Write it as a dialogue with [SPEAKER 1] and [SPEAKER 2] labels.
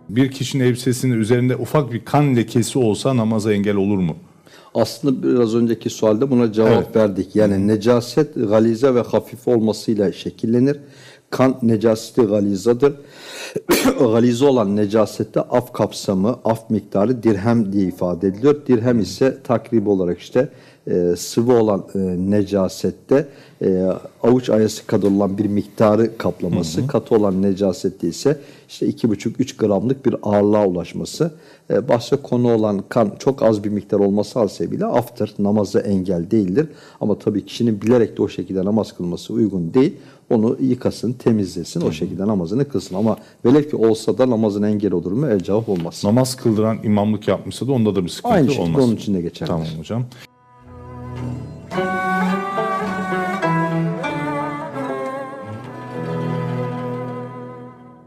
[SPEAKER 1] Bir kişinin elbisesinin üzerinde ufak bir kan lekesi olsa namaza engel olur mu?
[SPEAKER 2] Aslında biraz önceki sualde buna cevap verdik. Yani necaset galize ve hafif olmasıyla şekillenir. Kan necaseti galizadır. Galize olan necasette af kapsamı, af miktarı dirhem diye ifade ediliyor. Dirhem ise takrib olarak işte sıvı olan necasette avuç ayası kadar olan bir miktarı kaplaması, katı olan necasette ise işte 2,5-3 gramlık bir ağırlığa ulaşması. Bahse konu olan kan çok az bir miktar olması hasebiyle aftır, namaza engel değildir. Ama tabii kişinin bilerek de o şekilde namaz kılması uygun değil. Onu yıkasın, temizlesin, o şekilde namazını kılsın. Ama velev ki olsa da namazın engel olur mu? El cevap olmaz.
[SPEAKER 1] Namaz kıldıran imamlık yapmışsa da onda da bir sıkıntı
[SPEAKER 2] Aynı
[SPEAKER 1] olmaz.
[SPEAKER 2] şekilde onun için de geçerlidir.
[SPEAKER 1] Tamam hocam.